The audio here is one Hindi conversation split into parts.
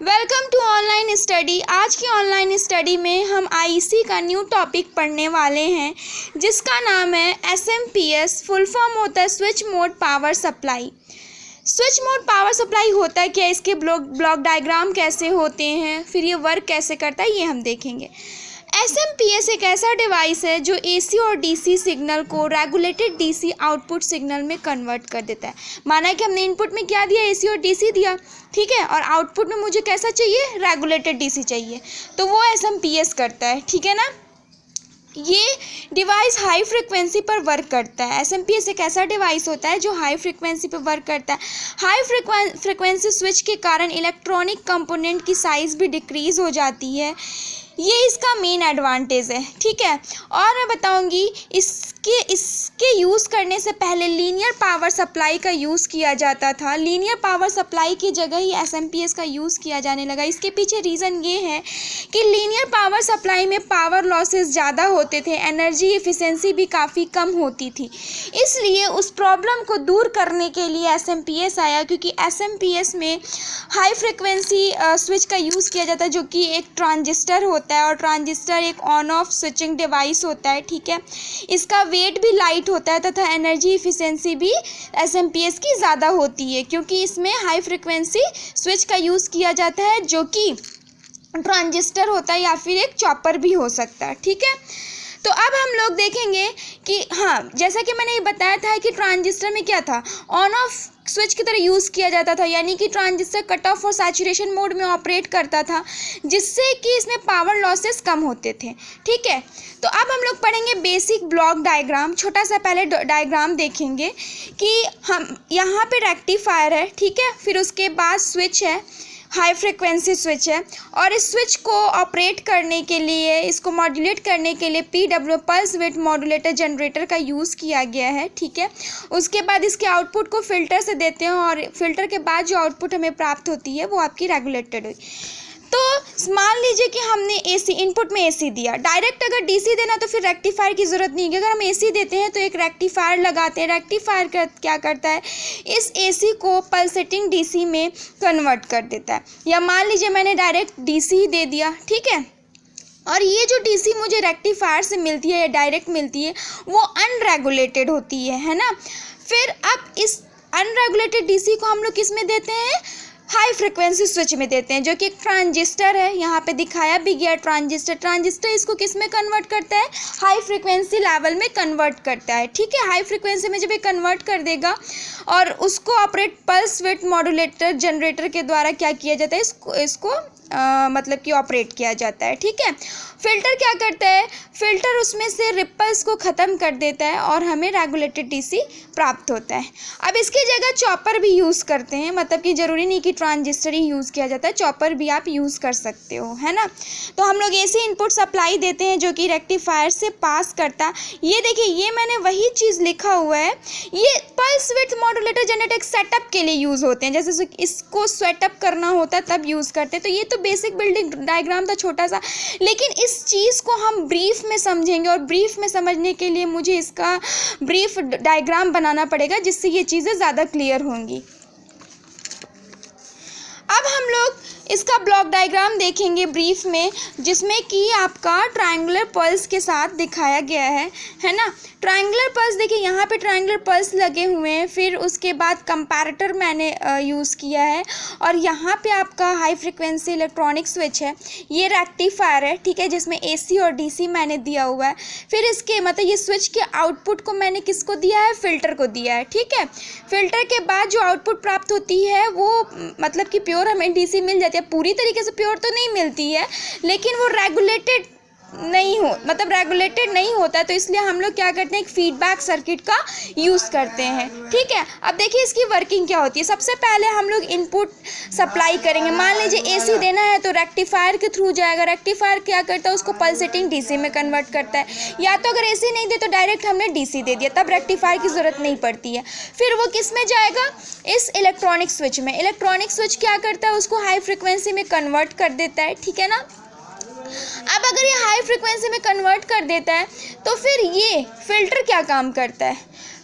Welcome to online study. आज की ऑनलाइन स्टडी में हम आईसी का न्यू टॉपिक पढ़ने वाले हैं जिसका नाम है एसएमपीएस। फुल फॉर्म होता है switch mode power supply. Switch mode power supply होता है क्या, इसके ब्लॉक डायग्राम कैसे होते हैं, फिर ये वर्क कैसे करता है, ये हम देखेंगे। एसएमपीएस एक ऐसा डिवाइस है जो एसी और डीसी सिग्नल को रेगुलेटेड डीसी आउटपुट सिग्नल में कन्वर्ट कर देता है। माना कि हमने इनपुट में क्या दिया, एसी और डीसी दिया, ठीक है, और आउटपुट में मुझे कैसा चाहिए, रेगुलेटेड डीसी चाहिए, तो वो एसएमपीएस करता है, ठीक है ना। ये डिवाइस हाई फ्रिक्वेंसी पर वर्क करता है। एसएमपीएस एक ऐसा डिवाइस होता है जो हाई फ्रिक्वेंसी पर वर्क करता है। हाई फ्रिक्वेंसी स्विच के कारण इलेक्ट्रॉनिक कंपोनेंट की साइज़ भी डिक्रीज़ हो जाती है, ये इसका मेन एडवांटेज है, ठीक है। और मैं बताऊंगी इसके यूज़ करने से पहले लीनियर पावर सप्लाई का यूज़ किया जाता था। लीनियर पावर सप्लाई की जगह ही एसएमपीएस का यूज़ किया जाने लगा। इसके पीछे रीज़न ये है कि लीनियर पावर सप्लाई में पावर लॉसेस ज़्यादा होते थे, एनर्जी एफिशिएंसी भी काफ़ी कम होती थी, इसलिए उस प्रॉब्लम को दूर करने के लिए एसएमपीएस आया। क्योंकि एसएमपीएस में हाई फ्रिक्वेंसी स्विच का यूज़ किया जाता है जो कि एक ट्रांजिस्टर होता है, और ट्रांजिस्टर एक ऑन ऑफ स्विचिंग डिवाइस होता है, ठीक है। इसका वेट भी लाइट होता है तथा एनर्जी एफिशिएंसी भी एसएमपीएस की ज़्यादा होती है, क्योंकि इसमें हाई फ्रिक्वेंसी स्विच का यूज़ किया जाता है जो कि ट्रांजिस्टर होता है या फिर एक चॉपर भी हो सकता है, ठीक है। तो अब हम लोग देखेंगे कि हाँ, जैसा कि मैंने ये बताया था कि ट्रांजिस्टर में क्या था, ऑन ऑफ स्विच की तरह यूज़ किया जाता था, यानी कि ट्रांजिस्टर कट ऑफ और सैचुरेशन मोड में ऑपरेट करता था, जिससे कि इसमें पावर लॉसेस कम होते थे, ठीक है। तो अब हम लोग पढ़ेंगे बेसिक ब्लॉक डायग्राम। छोटा सा पहले डायग्राम देखेंगे कि हम यहाँ पे रेक्टिफायर है, ठीक है, फिर उसके बाद स्विच है, हाई फ्रिक्वेंसी स्विच है, और इस स्विच को ऑपरेट करने के लिए, इसको मॉड्यूलेट करने के लिए PW pulse width modulator generator का यूज़ किया गया है, ठीक है। उसके बाद इसके आउटपुट को फिल्टर से देते हैं, और फिल्टर के बाद जो आउटपुट हमें प्राप्त होती है वो आपकी रेगुलेटेड हुई। तो मान लीजिए कि हमने एसी इनपुट में एसी दिया, डायरेक्ट अगर डीसी देना तो फिर रेक्टिफायर की ज़रूरत नहीं है। अगर हम एसी देते हैं तो एक रेक्टिफायर लगाते हैं। रेक्टिफायर क्या करता है, इस एसी को पल्सेटिंग डीसी में कन्वर्ट कर देता है। या मान लीजिए मैंने डायरेक्ट डीसी ही दे दिया, ठीक है, और ये जो डीसी मुझे रेक्टिफायर से मिलती है या डायरेक्ट मिलती है वो अनरेगुलेटेड होती है ना। फिर अब इस अनरेगुलेटेड डीसी को हम लोग किस में देते हैं, हाई फ्रिक्वेंसी स्विच में देते हैं, जो कि एक ट्रांजिस्टर है, यहाँ पे दिखाया भी गया ट्रांजिस्टर इसको किस में कन्वर्ट करता है, हाई फ्रिक्वेंसी लेवल में कन्वर्ट करता है, ठीक है। हाई फ्रिक्वेंसी में जब ये कन्वर्ट कर देगा और उसको operate pulse width modulator generator के द्वारा क्या किया जाता है, इसको मतलब कि ऑपरेट किया जाता है, ठीक है। फिल्टर क्या करता है, फिल्टर उसमें से रिपल्स को ख़त्म कर देता है और हमें रेगुलेटेड डीसी प्राप्त होता है। अब इसकी जगह चॉपर भी यूज़ करते हैं, मतलब कि ज़रूरी नहीं कि ट्रांजिस्टर ही यूज़ किया जाता है, चॉपर भी आप यूज़ कर सकते हो, है ना। तो हम लोग ऐसे इनपुट सप्लाई देते हैं जो कि रेक्टिफायर से पास करता। ये देखिए, ये मैंने वही चीज़ लिखा हुआ है, ये pulse width modulator generator setup के लिए यूज़ होते हैं, जैसे इसको सेटअप करना होता है तब यूज़ करते हैं। तो ये तो बेसिक बिल्डिंग डायग्राम था छोटा सा, लेकिन इस चीज़ को हम ब्रीफ में समझेंगे, और ब्रीफ में समझने के लिए मुझे इसका ब्रीफ डायग्राम बनाना पड़ेगा, जिससे ये चीज़ें ज़्यादा क्लियर होंगी। अब हम लोग इसका ब्लॉक डायग्राम देखेंगे ब्रीफ में, जिसमें कि आपका ट्रायंगुलर पल्स के साथ दिखाया गया है ना। ट्रायंगुलर पल्स देखिए, यहाँ पे ट्रायंगुलर पल्स लगे हुए हैं, फिर उसके बाद कंपैरेटर मैंने यूज़ किया है, और यहाँ पे आपका हाई फ्रिक्वेंसी इलेक्ट्रॉनिक स्विच है, ये रेक्टिफायर है, ठीक है, जिसमें एसी और डीसी मैंने दिया हुआ है। फिर इसके मतलब ये स्विच के आउटपुट को मैंने किसको दिया है, फिल्टर को दिया है, ठीक है। फिल्टर के बाद जो आउटपुट प्राप्त होती है वो मतलब कि प्योर हमें डीसी मिल जाती है। पूरी तरीके से प्योर तो नहीं मिलती है, लेकिन वो रेगुलेटेड नहीं होता, तो इसलिए हम लोग क्या करते हैं, एक फीडबैक सर्किट का यूज़ करते हैं, ठीक है। अब देखिए इसकी वर्किंग क्या होती है। सबसे पहले हम लोग इनपुट सप्लाई करेंगे। मान लीजिए एसी देना है तो रेक्टिफायर के थ्रू जाएगा। रेक्टिफायर क्या करता है, उसको पल्सेटिंग डीसी में कन्वर्ट करता है, या तो अगर एसी नहीं दे तो डायरेक्ट हमने डीसी दे दिया, तब रेक्टिफायर की ज़रूरत नहीं पड़ती है। फिर वो किस में जाएगा, इस इलेक्ट्रॉनिक स्विच में। इलेक्ट्रॉनिक स्विच क्या करता है, उसको हाई फ्रिक्वेंसी में कन्वर्ट कर देता है, ठीक है ना। अब अगर ये हाई फ्रिक्वेंसी में कन्वर्ट कर देता है तो फिर ये फिल्टर क्या काम करता है,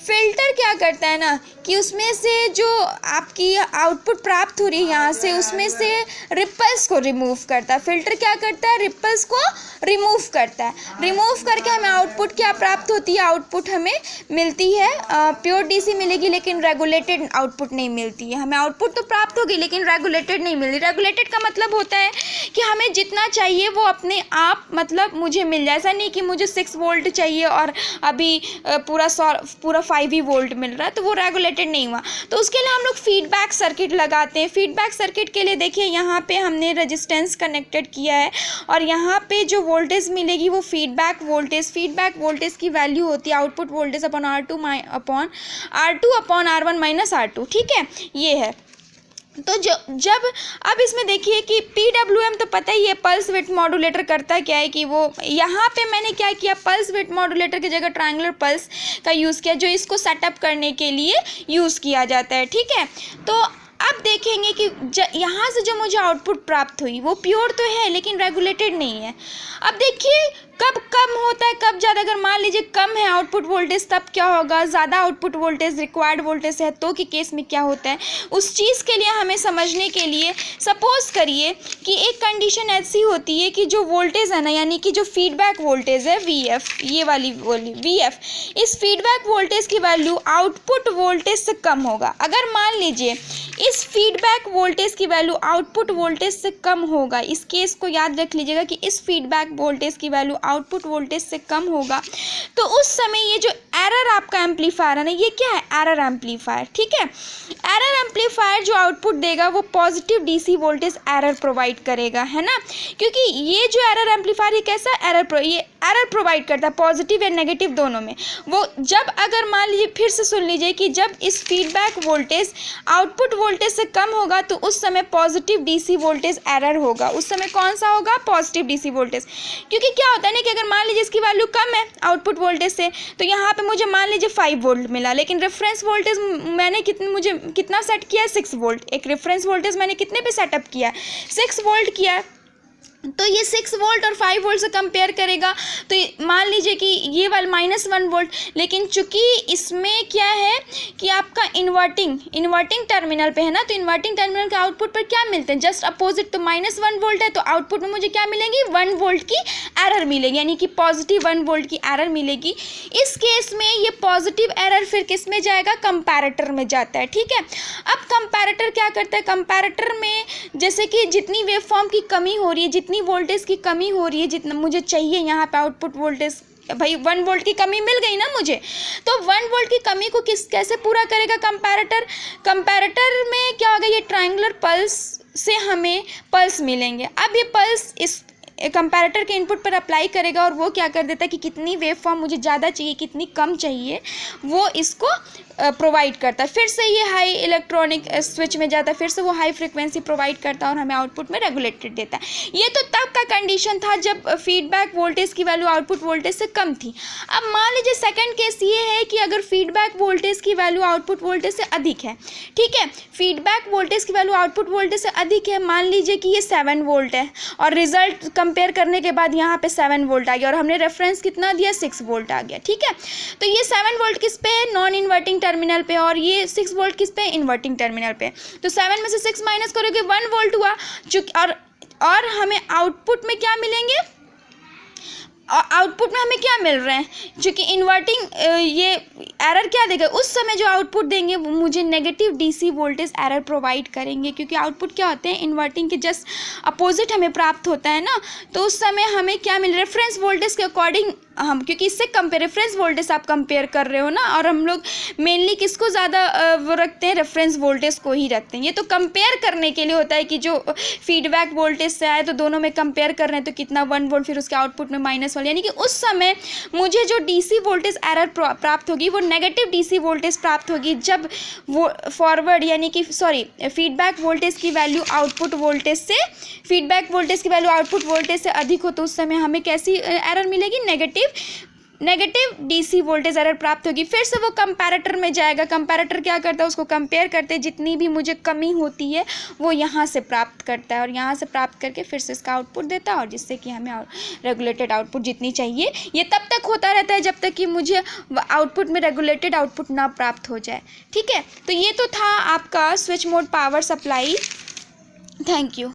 फ़िल्टर क्या करता है ना कि उसमें से जो आपकी आउटपुट प्राप्त हो रही है यहाँ से, उसमें से रिपल्स को रिमूव करता है। फ़िल्टर क्या करता है? रिपल्स को रिमूव करता है। रिमूव करके हमें आउटपुट क्या प्राप्त होती है? आउटपुट हमें मिलती है प्योर डीसी मिलेगी, लेकिन रेगुलेटेड आउटपुट नहीं मिलती है। हमें आउटपुट तो प्राप्त होगी लेकिन रेगुलेटेड नहीं मिल रही। रेगुलेटेड का मतलब होता है कि हमें जितना चाहिए वो अपने आप मतलब मुझे मिल जाए। ऐसा नहीं कि मुझे 6 वोल्ट चाहिए और अभी पूरा 5 ही वोल्ट मिल रहा है, तो वो रेगुलेटेड नहीं हुआ। तो उसके लिए हम लोग फीडबैक सर्किट लगाते हैं। फीडबैक सर्किट के लिए देखिए यहाँ पे हमने रेजिस्टेंस कनेक्टेड किया है और यहाँ पे जो वोल्टेज मिलेगी वो फीडबैक वोल्टेज की वैल्यू होती है output voltage upon R2 upon R1 minus R2। ठीक है, ये है। तो जब अब इसमें देखिए कि PWM तो पता ही है, पल्स विड्थ मॉड्यूलेटर करता क्या है कि वो यहाँ पे मैंने क्या किया, पल्स विड्थ मॉड्यूलेटर की जगह ट्रायंगुलर पल्स का यूज़ किया, जो इसको सेटअप करने के लिए यूज़ किया जाता है। ठीक है, तो अब देखेंगे कि यहाँ से जो मुझे आउटपुट प्राप्त हुई वो प्योर तो है लेकिन रेगुलेटेड नहीं है। अब देखिए कब कम होता है, कब ज़्यादा। अगर मान लीजिए कम है आउटपुट वोल्टेज तब क्या होगा, ज़्यादा आउटपुट वोल्टेज रिक्वायर्ड वोल्टेज है तो के केस में क्या होता है, उस चीज़ के लिए हमें समझने के लिए सपोज करिए कि एक कंडीशन ऐसी होती है कि जो वोल्टेज है ना, यानी कि जो फीडबैक वोल्टेज है VF, ये वाली VF, इस फीडबैक वोल्टेज की वैल्यू आउटपुट वोल्टेज से कम होगा। अगर मान लीजिए इस फीडबैक वोल्टेज की वैल्यू आउटपुट वोल्टेज से कम होगा, इस केस को याद रख लीजिएगा कि इस फीडबैक वोल्टेज की वैल्यू आउटपुट वोल्टेज से कम होगा, तो उस समय ये जो एरर आपका एम्पलीफायर है ना, ये क्या है? Error amplifier. ठीक है, एरर एम्पलीफायर जो आउटपुट देगा वो positive DC voltage error provide करेगा, है ना, क्योंकि ये जो एरर एम्पलीफायर ये कैसा ये एरर प्रोवाइड करता है, पॉजिटिव या नेगेटिव दोनों में। वो जब अगर मान लीजिए, फिर से सुन लीजिए कि जब इस फीडबैक वोल्टेज आउटपुट वोल्टेज से कम होगा तो उस समय पॉजिटिव डीसी वोल्टेज एरर होगा। उस समय कौन सा होगा? Positive DC voltage. क्योंकि क्या होता है ना कि अगर मान लीजिए इसकी वैल्यू कम है आउटपुट वोल्टेज से, तो यहाँ पे मुझे मान लीजिए 5 वोल्ट मिला, लेकिन रेफरेंस वोल्टेज मैंने मुझे कितना सेट किया है? 6 वोल्ट। एक रेफरेंस वोल्टेज मैंने कितने पे सेटअप किया है? 6 वोल्ट किया है। तो ये 6 वोल्ट और 5 वोल्ट से कंपेयर करेगा तो मान लीजिए कि ये वाला -1 वोल्ट, लेकिन चूंकि इसमें क्या है कि आपका इन्वर्टिंग टर्मिनल पे है ना, तो इन्वर्टिंग टर्मिनल के आउटपुट पर क्या मिलते हैं? Just opposite. तो -1 वोल्ट है तो आउटपुट में मुझे क्या मिलेगी? 1 वोल्ट की एरर मिलेगी, यानी कि पॉजिटिव 1 वोल्ट की एरर मिलेगी। इस केस में ये पॉजिटिव एरर फिर किस में जाएगा? कंपैरेटर में जाता है। ठीक है, अब कंपैरेटर क्या करता है? कंपैरेटर में जैसे कि जितनी वेवफॉर्म की कमी हो रही है, जितनी वोल्टेज की कमी हो रही है, जितना मुझे चाहिए यहाँ पे आउटपुट वोल्टेज, भाई 1 वोल्ट की कमी मिल गई ना मुझे, तो 1 वोल्ट की कमी को कैसे पूरा करेगा कंपैरेटर में क्या होगा? ये ट्रायंगुलर पल्स से हमें पल्स मिलेंगे। अब ये पल्स इस कंपैरेटर के इनपुट पर अप्लाई करेगा और वो क्या कर देता है कि कितनी वेवफॉर्म मुझे ज़्यादा चाहिए, कितनी कम चाहिए, वो इसको प्रोवाइड करता है। फिर से ये हाई इलेक्ट्रॉनिक स्विच में जाता है, फिर से वो हाई फ्रिक्वेंसी प्रोवाइड करता है और हमें आउटपुट में रेगुलेटेड देता है। ये तो तब का कंडीशन था जब फीडबैक वोल्टेज की वैल्यू आउटपुट वोल्टेज से कम थी। अब मान लीजिए सेकंड केस ये है कि अगर फीडबैक वोल्टेज की वैल्यू आउटपुट वोल्टेज से अधिक है। ठीक है, फीडबैक वोल्टेज की वैल्यू आउटपुट वोल्टेज से अधिक है, मान लीजिए कि ये 7 वोल्ट है और रिजल्ट कंपेयर करने के बाद यहाँ पे 7 वोल्ट आ गया और हमने रेफरेंस कितना दिया? 6 वोल्ट आ गया। ठीक है, तो ये 7 वोल्ट किस पे है? नॉन इन्वर्टिंग टर्मिनल पे, और ये 6 वोल्ट किस पे? इन्वर्टिंग टर्मिनल पे। तो 7 में से 6 माइनस करोगे 1 वोल्ट हुआ, और हमें आउटपुट में क्या मिलेंगे? आउटपुट में हमें क्या मिल रहे हैं? चूँकि इन्वर्टिंग ये एरर क्या देगा? उस समय जो आउटपुट देंगे वो मुझे negative DC voltage error provide करेंगे, क्योंकि आउटपुट क्या होते हैं? इन्वर्टिंग के जस्ट अपोजिट हमें प्राप्त होता है ना, तो उस समय हमें क्या मिल? रेफरेंस वोल्टेज के अकॉर्डिंग हम, क्योंकि इससे रेफरेंस वोल्टेज आप कंपेयर कर रहे हो ना, और हम लोग मेनली किसको ज़्यादा वो रखते हैं? रेफरेंस वोल्टेज को ही रखते हैं। ये तो कंपेयर करने के लिए होता है कि जो फीडबैक वोल्टेज से आए तो दोनों में कंपेयर कर रहे हैं, तो कितना 1 वोल्ट, फिर उसके आउटपुट में -1, यानी कि उस समय मुझे जो डीसी वोल्टेज एरर प्राप्त होगी वो नेगेटिव डीसी वोल्टेज प्राप्त होगी जब वो फॉरवर्ड, यानी कि फीडबैक वोल्टेज की वैल्यू आउटपुट वोल्टेज से अधिक हो, तो उस समय हमें कैसी एरर मिलेगी? Negative negative DC voltage error प्राप्त होगी। फिर से वो कंपैरेटर में जाएगा। कंपैरेटर क्या करता है, उसको कंपेयर करते हैं, जितनी भी मुझे कमी होती है वो यहाँ से प्राप्त करता है और यहाँ से प्राप्त करके फिर से इसका आउटपुट देता है, और जिससे कि हमें रेगुलेटेड आउटपुट जितनी चाहिए, ये तब तक होता रहता है जब तक कि मुझे आउटपुट में रेगुलेटेड आउटपुट ना प्राप्त हो जाए। ठीक है, तो ये तो था आपका switch mode power supply. Thank you.